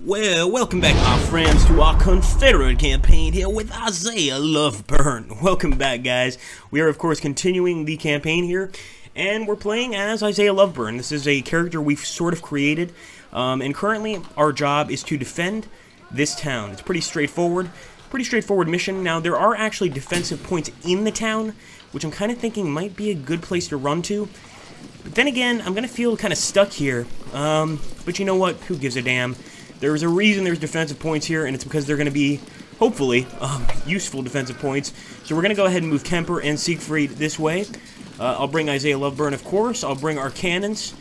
Well, welcome back, my friends, to our Confederate campaign here with Isaiah Loveburn. Welcome back, guys. We are, of course, continuing the campaign here, and we're playing as Isaiah Loveburn. This is a character we've sort of created, and currently our job is to defend this town. It's pretty straightforward mission. Now, there are actually defensive points in the town, which I'm kind of thinking might be a good place to run to. But then again, I'm going to feel kind of stuck here. But you know what? Who gives a damn? There's a reason there's defensive points here, and it's because they're going to be, hopefully, useful defensive points. So we're going to go ahead and move Kemper and Siegfried this way. I'll bring Isaiah Loveburn, of course. I'll bring our cannons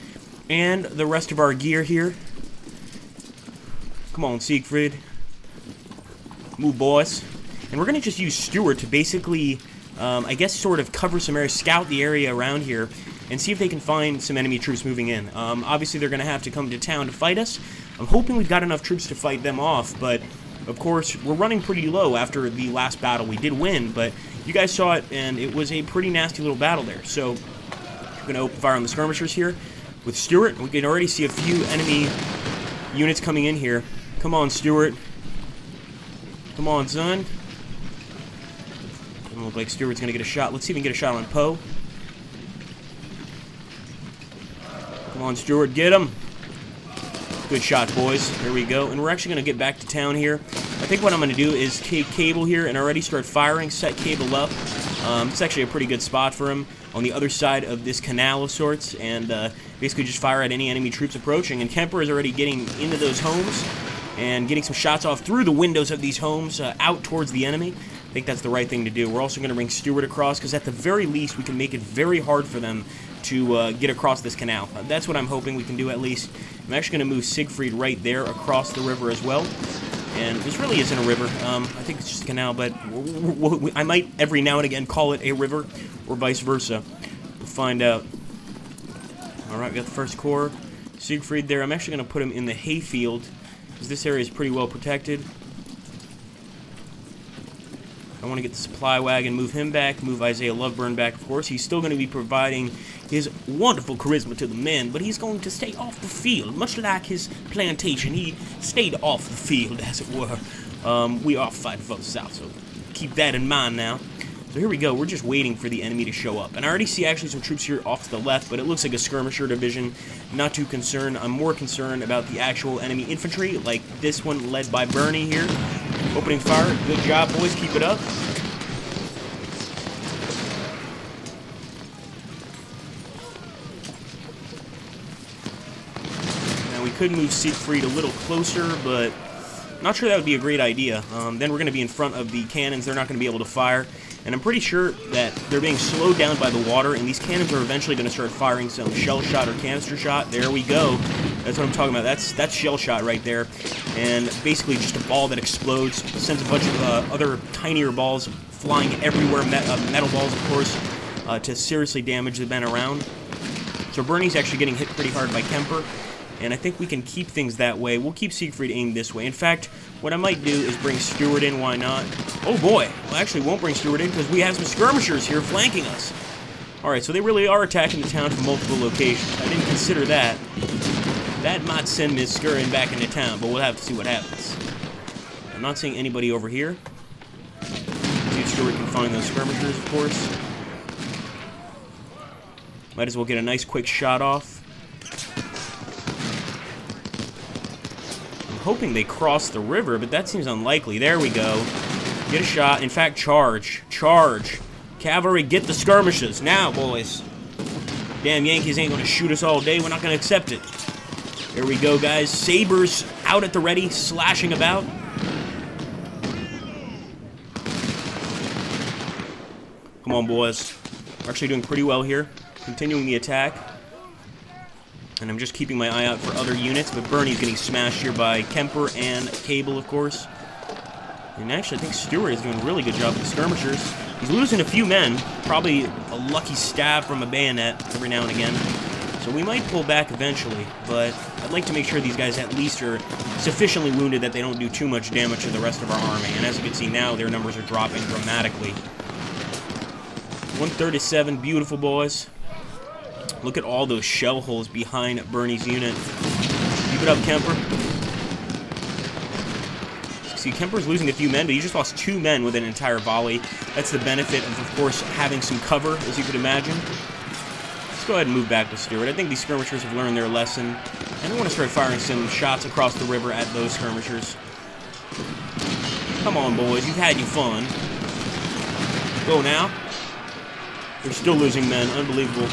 and the rest of our gear here. Come on, Siegfried. Move, boys. And we're going to just use Stuart to basically, I guess, sort of cover some area, scout the area around here, and see if they can find some enemy troops moving in. Obviously, they're going to have to come to town to fight us. I'm hoping we've got enough troops to fight them off, but, of course, we're running pretty low after the last battle. We did win, but you guys saw it, and it was a pretty nasty little battle there. So, we're going to open fire on the skirmishers here with Stuart. We can already see a few enemy units coming in here. Come on, Stuart. Come on, son. Doesn't look like Stuart's going to get a shot. Let's see if we can get a shot on Poe. Come on, Stuart, get him. Good shot, boys. There we go. And we're actually going to get back to town here. I think what I'm going to do is take Cable here and already start firing, set Cable up. It's actually a pretty good spot for him on the other side of this canal of sorts, and basically just fire at any enemy troops approaching. And Kemper is already getting into those homes and getting some shots off through the windows of these homes out towards the enemy. I think that's the right thing to do. We're also going to bring Stuart across, because at the very least we can make it very hard for them to get across this canal. That's what I'm hoping we can do, at least. I'm actually going to move Siegfried right there across the river as well. And this really isn't a river. I think it's just a canal, but I might every now and again call it a river, or vice versa. We'll find out. Alright, we got the first corps. Siegfried there. I'm actually going to put him in the hayfield, because this area is pretty well protected. I want to get the supply wagon, move him back, move Isaiah Loveburn back, of course. He's still going to be providing his wonderful charisma to the men, but he's going to stay off the field, much like his plantation. He stayed off the field, as it were. We are fighting for the South, so keep that in mind now. So here we go. We're just waiting for the enemy to show up. And I already see actually some troops here off to the left, but it looks like a skirmisher division. Not too concerned. I'm more concerned about the actual enemy infantry, like this one led by Bernie here. Opening fire. Good job, boys. Keep it up. Now, we could move Siegfried a little closer, but not sure that would be a great idea. Then we're going to be in front of the cannons. They're not going to be able to fire. And I'm pretty sure that they're being slowed down by the water, and these cannons are eventually going to start firing some shell shot or canister shot. There we go. That's what I'm talking about. That's shell shot right there. And basically just a ball that explodes, sends a bunch of other tinier balls flying everywhere, metal balls, of course, to seriously damage the men around. So Bernie's actually getting hit pretty hard by Kemper, and I think we can keep things that way. We'll keep Siegfried aimed this way. In fact, what I might do is bring Stuart in. Why not? Oh boy! Well, actually won't bring Stuart in because we have some skirmishers here flanking us. Alright, so they really are attacking the town from multiple locations. I didn't consider that. That might send Miss scurrying back into town, but we'll have to see what happens. I'm not seeing anybody over here. See if Stuart can find those skirmishers, of course. Might as well get a nice quick shot off. I'm hoping they cross the river, but that seems unlikely. There we go. Get a shot. In fact, charge. Charge. Cavalry, get the skirmishes. Now, boys. Damn Yankees ain't going to shoot us all day. We're not going to accept it. There we go, guys. Sabers out at the ready, slashing about. Come on, boys. We're actually doing pretty well here. Continuing the attack. And I'm just keeping my eye out for other units, but Bernie's getting smashed here by Kemper and Cable, of course. And actually, I think Stuart is doing a really good job with the skirmishers. He's losing a few men. Probably a lucky stab from a bayonet every now and again. So we might pull back eventually, but I'd like to make sure these guys at least are sufficiently wounded that they don't do too much damage to the rest of our army. And as you can see now, their numbers are dropping dramatically. 137, beautiful, boys. Look at all those shell holes behind Bernie's unit. Keep it up, Kemper. See, Kemper's losing a few men, but he just lost 2 men with an entire volley. That's the benefit of course, having some cover, as you could imagine. Let's go ahead and move back to Stuart. I think these skirmishers have learned their lesson, and I want to start firing some shots across the river at those skirmishers. Come on, boys. You've had your fun. Go now. They're still losing men. Unbelievable.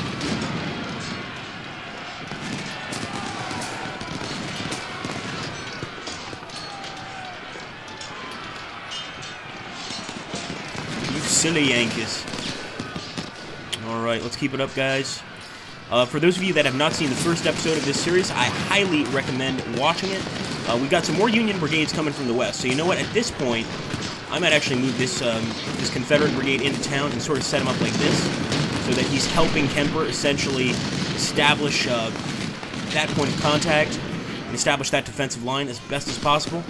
Silly Yankees. Alright, let's keep it up, guys. For those of you that have not seen the first episode of this series, I highly recommend watching it. We got some more Union brigades coming from the west, so you know what? At this point, I might actually move this this Confederate brigade into town and sort of set him up like this, so that he's helping Kemper essentially establish that point of contact and establish that defensive line as best as possible.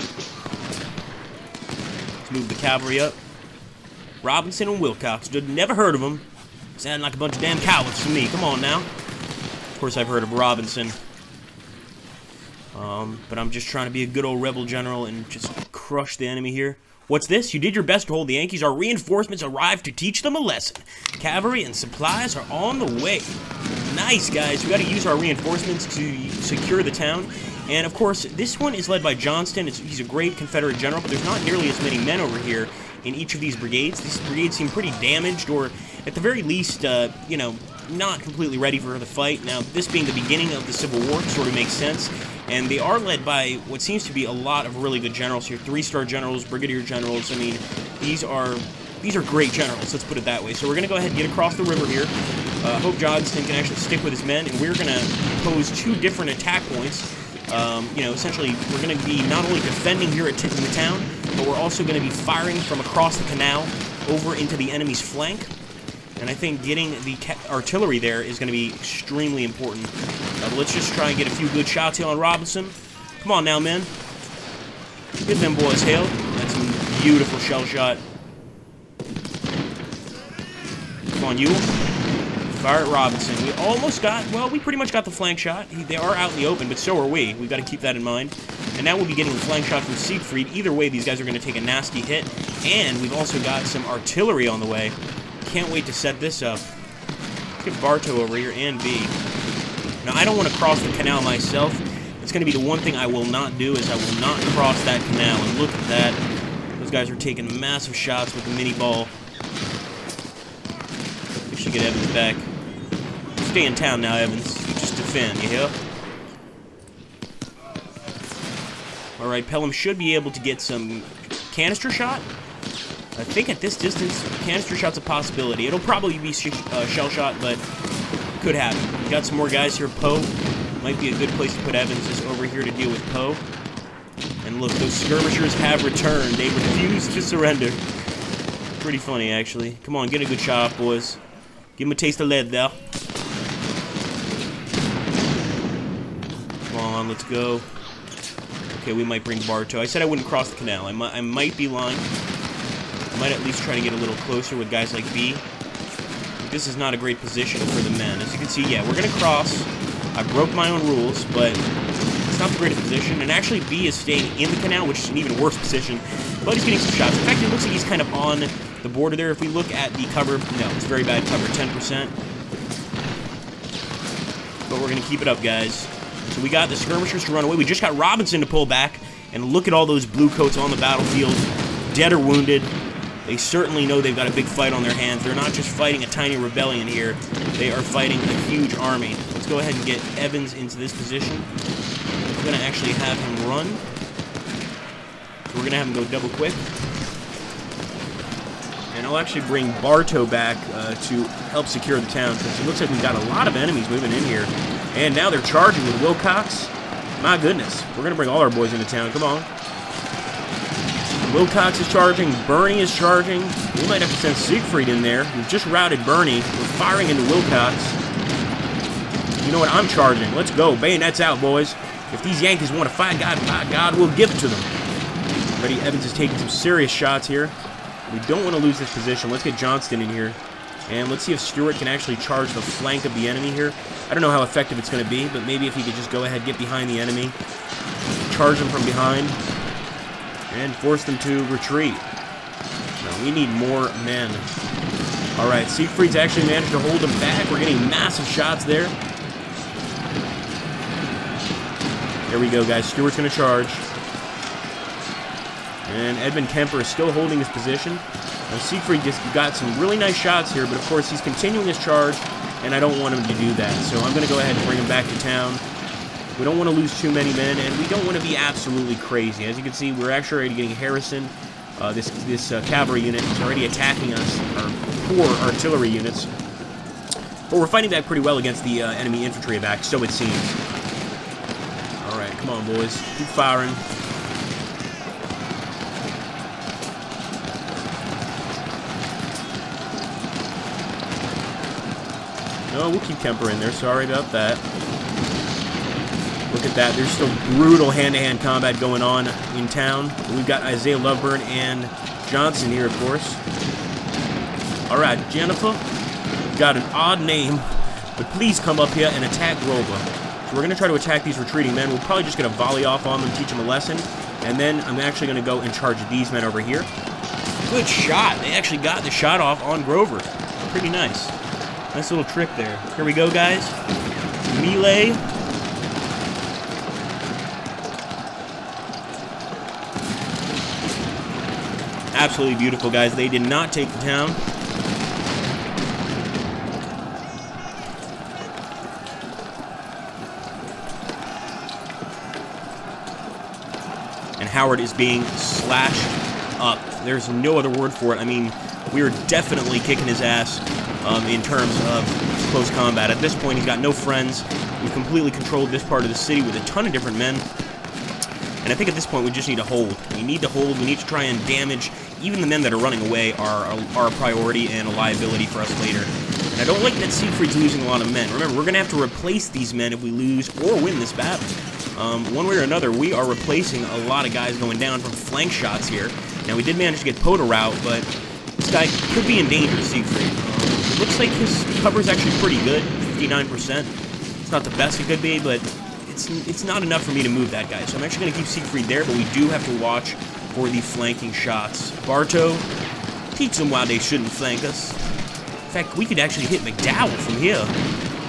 Let's move the cavalry up. Robinson and Wilcox. Never heard of them. Sound like a bunch of damn cowards to me. Come on now. Of course I've heard of Robinson. But I'm just trying to be a good old rebel general and just crush the enemy here. What's this? You did your best to hold the Yankees. Our reinforcements arrived to teach them a lesson. Cavalry and supplies are on the way. Nice, guys. We got to use our reinforcements to secure the town. And, of course, this one is led by Johnston. He's a great Confederate general, but there's not nearly as many men over here in each of these brigades. These brigades seem pretty damaged, or at the very least, you know, not completely ready for the fight. Now, this being the beginning of the Civil War sort of makes sense, and they are led by what seems to be a lot of really good generals here. 3-star generals, brigadier generals. I mean, these are great generals, let's put it that way. So we're going to go ahead and get across the river here. Hope Johnston can actually stick with his men, and we're going to pose 2 different attack points. You know, essentially, we're going to be not only defending here in the town, but we're also going to be firing from across the canal over into the enemy's flank. And I think getting the artillery there is going to be extremely important. But let's just try and get a few good shots here on Robinson. Come on now, men. Give them boys hell. That's some beautiful shell shot. Come on, you. Fire at Robinson. We almost got, well, we pretty much got the flank shot. They are out in the open, but so are we. We've got to keep that in mind. And now we'll be getting the flank shot from Siegfried. Either way, these guys are going to take a nasty hit. And we've also got some artillery on the way. Can't wait to set this up. Let's get Bartow over here and B. Now, I don't want to cross the canal myself. It's going to be the one thing I will not do, is I will not cross that canal. And look at that. Those guys are taking massive shots with the mini ball. We should get Evans back. Stay in town now, Evans. Just defend, you hear? Alright, Pelham should be able to get some canister shot. I think at this distance, canister shot's a possibility. It'll probably be shell shot, but could happen. Got some more guys here. Poe might be a good place to put Evans, is over here to deal with Poe. And look, those skirmishers have returned. They refuse to surrender. Pretty funny, actually. Come on, get a good shot off, boys. Give him a taste of lead, though. Come on, let's go. Okay, we might bring Bartow. I said I wouldn't cross the canal. I might be lying. I might at least try to get a little closer with guys like B. This is not a great position for the men. As you can see, yeah, we're going to cross. I broke my own rules, but it's not the greatest position. And actually, B is staying in the canal, which is an even worse position. But he's getting some shots. In fact, it looks like he's kind of on the border there. If we look at the cover, no, it's very bad cover, 10%. But we're going to keep it up, guys. So we got the skirmishers to run away. We just got Robinson to pull back. And look at all those blue coats on the battlefield, dead or wounded. They certainly know they've got a big fight on their hands. They're not just fighting a tiny rebellion here. They are fighting a huge army. Let's go ahead and get Evans into this position. We're going to actually have him run. So we're going to have him go double quick. And I'll actually bring Bartow back to help secure the town, because it looks like we've got a lot of enemies moving in here. And now they're charging with Wilcox. My goodness. We're going to bring all our boys into town. Come on. Wilcox is charging. Birney is charging. We might have to send Siegfried in there. We've just routed Birney. We're firing into Wilcox. You know what? I'm charging. Let's go. Bayonets out, boys. If these Yankees want to fight, God, we'll give it to them. Ready? Evans is taking some serious shots here. We don't want to lose this position. Let's get Johnston in here. And let's see if Stuart can actually charge the flank of the enemy here. I don't know how effective it's going to be, but maybe if he could just go ahead, get behind the enemy, charge them from behind. and force them to retreat. Now, we need more men. Alright, Siegfried's actually managed to hold them back. We're getting massive shots there. There we go, guys. Stuart's going to charge. And Edmund Kemper is still holding his position. Now, Siegfried just got some really nice shots here, but of course he's continuing his charge, and I don't want him to do that. So I'm going to go ahead and bring him back to town. We don't want to lose too many men, and we don't want to be absolutely crazy. As you can see, we're actually already getting Harrison. This cavalry unit is already attacking us, our poor artillery units. But we're fighting back pretty well against the enemy infantry back, so it seems. Alright, come on, boys. Keep firing. No, we'll keep Kemper in there. Sorry about that. Look at that. There's still brutal hand-to-hand combat going on in town. We've got Isaiah Loveburn and Johnson here, of course. Alright, Jennifer. You've got an odd name, but please come up here and attack Grover. So we're going to try to attack these retreating men. We're probably just going to volley off on them, teach them a lesson. And then I'm actually going to go and charge these men over here. Good shot. They actually got the shot off on Grover. Pretty nice. Nice little trick there. Here we go, guys. Melee. Absolutely beautiful, guys. They did not take the town. And Howard is being slashed up. There's no other word for it. I mean, we are definitely kicking his ass in terms of close combat. At this point, he's got no friends. We've completely controlled this part of the city with a ton of different men. And I think at this point, we just need to hold. We need to hold. We need to try and damage. Even the men that are running away are a priority and a liability for us later. And I don't like that Siegfried's losing a lot of men. Remember, we're going to have to replace these men if we lose or win this battle. One way or another, we are replacing a lot of guys going down from flank shots here. Now, we did manage to get Poda out, but this guy could be in danger, Siegfried. It looks like his cover is actually pretty good, 59%. It's not the best it could be, but it's not enough for me to move that guy. So I'm actually going to keep Siegfried there, but we do have to watch for the flanking shots. Bartow, teach them why they shouldn't flank us. In fact, we could actually hit McDowell from here.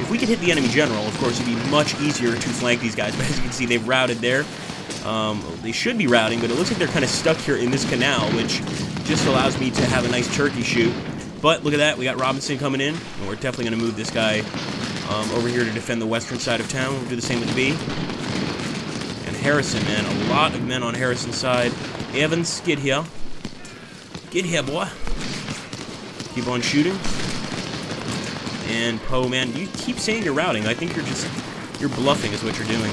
If we could hit the enemy general, of course, it'd be much easier to flank these guys. But as you can see, they've routed there. They should be routing, but it looks like they're kind of stuck here in this canal, which just allows me to have a nice turkey shoot. But look at that, we got Robinson coming in, and we're definitely going to move this guy over here to defend the western side of town. We'll do the same with B. And Harrison, man, a lot of men on Harrison's side. Evans, get here. Get here, boy. Keep on shooting. And Poe, man, you keep saying you're routing. I think you're bluffing is what you're doing.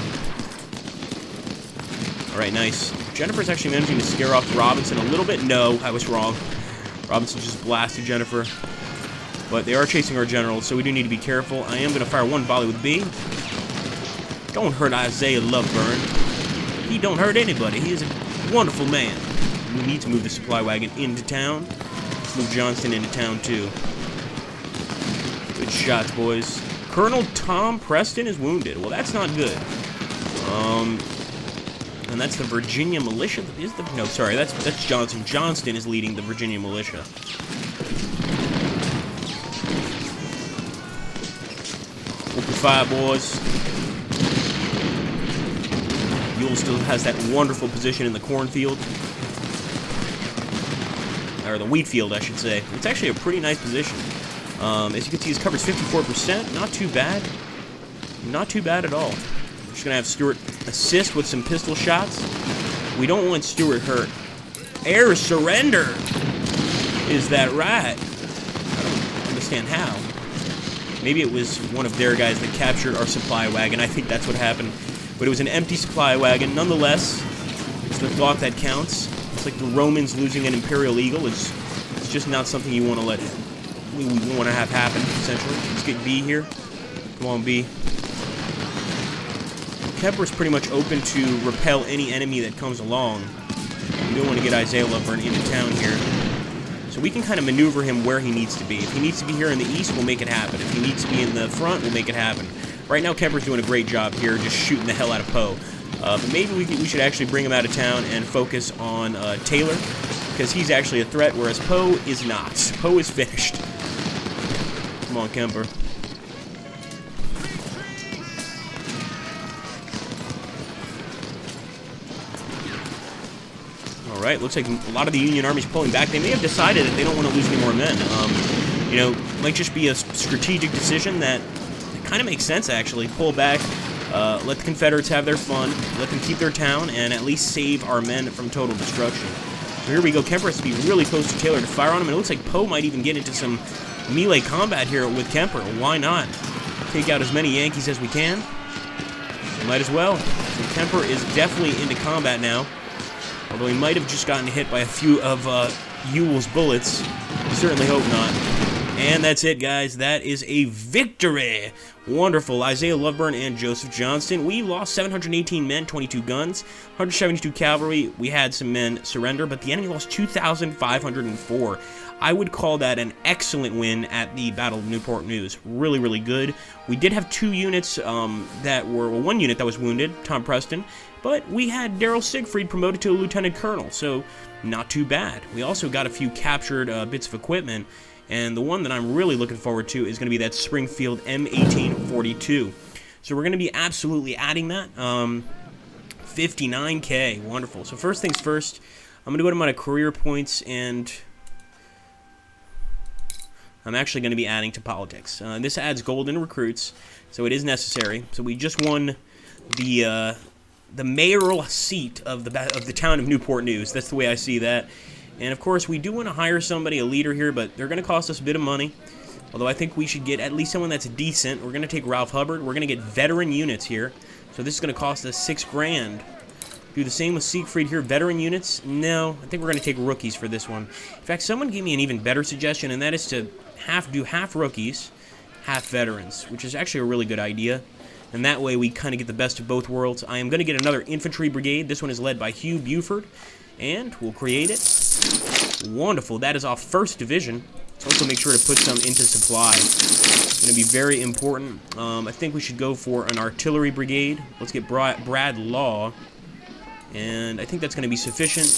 Alright, nice. Jennifer's actually managing to scare off Robinson a little bit. No, I was wrong. Robinson just blasted Jennifer. But they are chasing our generals, so we do need to be careful. I am going to fire one volley with B. Don't hurt Isaiah Loveburn. He don't hurt anybody. He is a wonderful man. We need to move the supply wagon into town. Let's move Johnston into town, too. Good shots, boys. Colonel Tom Preston is wounded. Well, that's not good. And that's the Virginia militia. No, sorry, that's Johnson. Johnston is leading the Virginia militia. Open fire, boys. Ewell still has that wonderful position in the cornfield. Or the wheat field, I should say. It's actually a pretty nice position. As you can see, his cover's 54%. Not too bad. Not too bad at all. We're just going to have Stuart assist with some pistol shots. We don't want Stuart hurt. Air surrender! Is that right? I don't understand how. Maybe it was one of their guys that captured our supply wagon. I think that's what happened. But it was an empty supply wagon. Nonetheless, it's the thought that counts. It's like the Romans losing an Imperial Eagle. It's just not something you want to let we want to have happen, essentially. Let's get B here. Come on, B. Kemper's pretty much open to repel any enemy that comes along. We don't want to get Isaiah Loveburn into town here. So we can kind of maneuver him where he needs to be. If he needs to be here in the east, we'll make it happen. If he needs to be in the front, we'll make it happen. Right now, Kemper's doing a great job here, just shooting the hell out of Poe. But maybe we should actually bring him out of town and focus on Taylor, because he's actually a threat, whereas Poe is not. Poe is finished. Come on, Kemper. Alright, looks like a lot of the Union Army's pulling back. They may have decided that they don't want to lose any more men. You know, might just be a strategic decision that kind of makes sense, actually. Pull back, let the Confederates have their fun, let them keep their town, and at least save our men from total destruction. So here we go. Kemper has to be really close to Taylor to fire on him, and it looks like Poe might even get into some melee combat here with Kemper. Why not? Take out as many Yankees as we can. Might as well. So Kemper is definitely into combat now. Although he might have just gotten hit by a few of Ewell's bullets. I certainly hope not. And that's it, guys. That is a victory. Wonderful. Isaiah Loveburn and Joseph Johnston. We lost 718 men, 22 guns, 172 cavalry. We had some men surrender, but the enemy lost 2,504. I would call that an excellent win at the Battle of Newport News. Really, really good. We did have two units that were, well, one unit that was wounded, Tom Preston, but we had Daryl Siegfried promoted to a lieutenant colonel, so not too bad. We also got a few captured bits of equipment, and the one that I'm really looking forward to is going to be that Springfield M1842. So we're going to be absolutely adding that. 59K, wonderful. So first things first, I'm going to go to my career points, and I'm actually going to be adding to politics. This adds golden recruits, so it is necessary. So we just won the mayoral seat of the town of Newport News. That's the way I see that. And of course, we do want to hire somebody, a leader here, but they're going to cost us a bit of money. Although I think we should get at least someone that's decent. We're going to take Ralph Hubbard. We're going to get veteran units here. So this is going to cost us $6 grand. Do the same with Siegfried here. Veteran units? No, I think we're going to take rookies for this one. In fact, someone gave me an even better suggestion, and that is to do half rookies, half veterans, which is actually a really good idea. And that way we kind of get the best of both worlds. I am going to get another infantry brigade. This one is led by Hugh Buford, and we'll create it. Wonderful. That is our 1st Division. Let's also make sure to put some into supply. It's going to be very important. I think we should go for an artillery brigade. Let's get Brad Law, and I think that's going to be sufficient.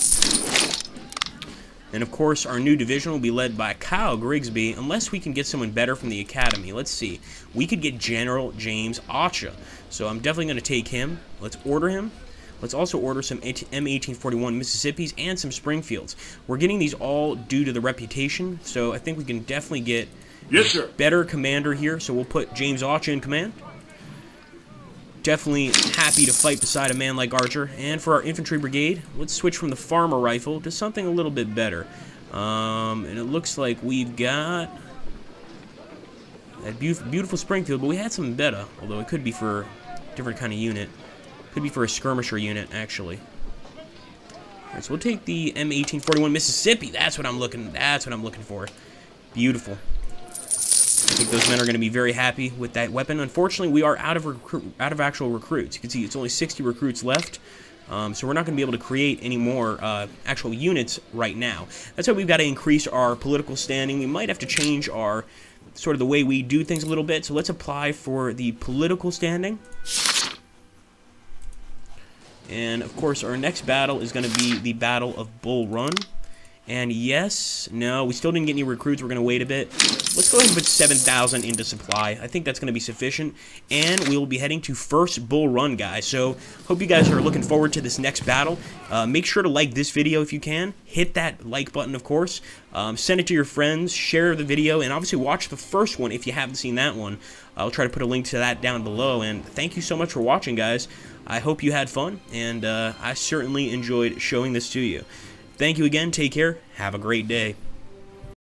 And of course, our new division will be led by Kyle Grigsby, unless we can get someone better from the academy. Let's see. We could get General James Archer. So I'm definitely going to take him. Let's order him. Let's also order some M1841 Mississippis and some Springfields. We're getting these all due to the reputation, so I think we can definitely get a better commander here. So we'll put James Archer in command. Definitely happy to fight beside a man like Archer. And for our infantry brigade, let's switch from the farmer rifle to something a little bit better. And it looks like we've got that beautiful Springfield, but we had something better, although it could be for a different kind of unit. Could be for a skirmisher unit, actually. All right, so we'll take the M1841 Mississippi. That's what I'm looking for. Beautiful. I think those men are going to be very happy with that weapon. Unfortunately, we are out of actual recruits. You can see it's only 60 recruits left, so we're not going to be able to create any more actual units right now. That's why we've got to increase our political standing. We might have to change our sort of the way we do things a little bit. So let's apply for the political standing. And of course, our next battle is going to be the Battle of Bull Run. And yes, no, we still didn't get any recruits. We're going to wait a bit. Let's go ahead and put 7,000 into supply. I think that's going to be sufficient. And we will be heading to First Bull Run, guys. So, hope you guys are looking forward to this next battle. Make sure to like this video if you can. Hit that like button, of course. Send it to your friends. Share the video. And obviously, watch the first one if you haven't seen that one. I'll try to put a link to that down below. And thank you so much for watching, guys. I hope you had fun. And I certainly enjoyed showing this to you. Thank you again. Take care. Have a great day.